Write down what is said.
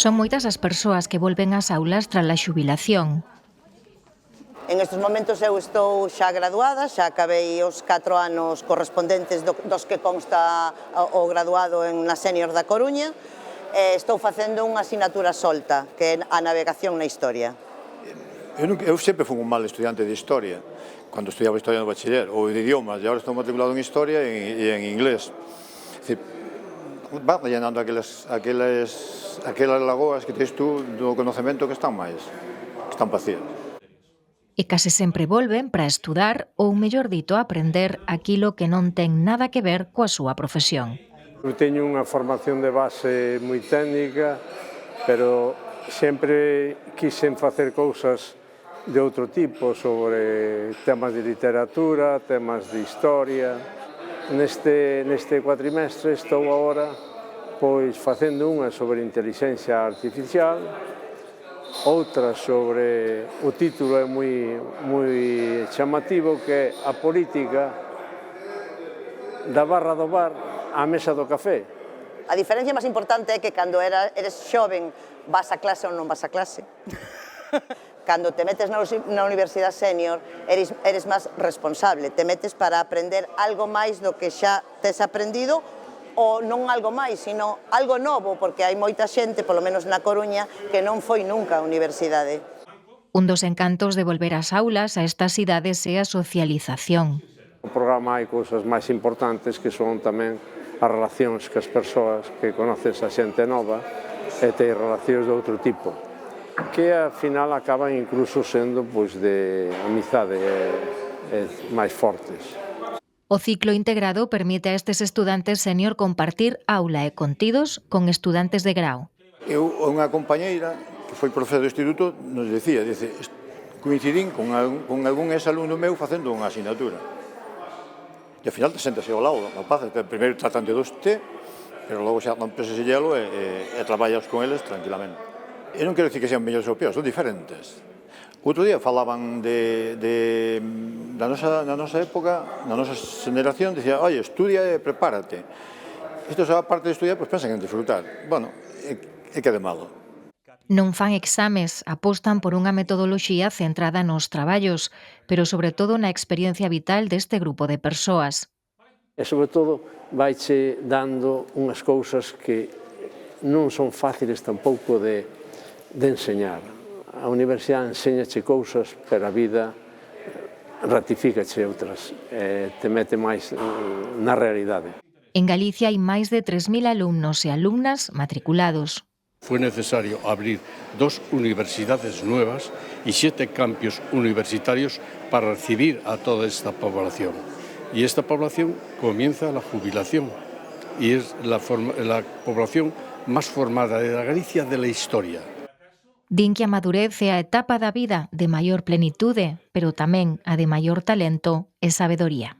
Son moitas as persoas que volven ás aulas tras a xubilación. En estes momentos eu estou xa graduada, xa acabei os 4 anos correspondentes dos que consta o graduado na Sénior da Coruña, e estou facendo unha asignatura solta, que é a navegación na historia. Eu sempre fui un mal estudiante de historia, cando estudiaba historia no bachiller, ou de idiomas, e agora estou matriculado en historia e en inglés. Vas rellenando aquelas lagoas que tens tú do conocemento que están vacías. E case sempre volven para estudar ou, mellor dito, aprender aquilo que non ten nada que ver coa súa profesión. Eu teño unha formación de base moi técnica, pero sempre quixen facer cousas de outro tipo, sobre temas de literatura, temas de historia. Neste cuatrimestre estou agora facendo unha sobre inteligencia artificial, outra sobre, o título é moi chamativo, que é a política da barra do bar á mesa do café. A diferencia máis importante é que cando eres xoven vas a clase ou non vas a clase. Cando te metes na Universidade Sénior eres máis responsable, te metes para aprender algo máis do que xa tes aprendido, ou non algo máis, sino algo novo, porque hai moita xente, polo menos na Coruña, que non foi nunca á universidade. Un dos encantos de volver ás aulas a estas idades é a socialización. No programa hai cousas máis importantes que son tamén as relacións que as persoas que conoces a xente nova e te relacións de outro tipo, que ao final acaban incluso sendo de amizade máis fortes. O ciclo integrado permite a estes estudantes sénior compartir aula e contidos con estudantes de grau. Unha compañeira que foi profesora do instituto nos dicía, coincidín con algún ex-alumno meu facendo unha asignatura. E ao final te sentas ao lado, rapaz, primeiro tratan de te, pero logo xa rompes ese hielo e traballas con eles tranquilamente. E non quero dicir que sean mellores ou peores, son diferentes. Outro día falaban da nosa época, na nosa generación, dicía, oi, estudia e prepárate. Isto xa, aparte de estudiar, pensan en disfrutar. Bueno, é que de malo. Non fan exames, apostan por unha metodoloxía centrada nos traballos, pero sobre todo na experiencia vital deste grupo de persoas. E, sobre todo, vaiche dando unhas cousas que non son fáciles tampouco de enseñar. A universidade enséñache cousas, pero a vida ratifícache outras, te mete máis na realidade. En Galicia hai máis de 3.000 alumnos e alumnas matriculados. Fue necesario abrir 2 universidades nuevas y 7 campus universitarios para recibir a toda esta población. Y esta población comienza la jubilación y es la población más formada de la Galicia de la historia. Din que a madurez é a etapa da vida de maior plenitude, pero tamén a de maior talento e sabedoría.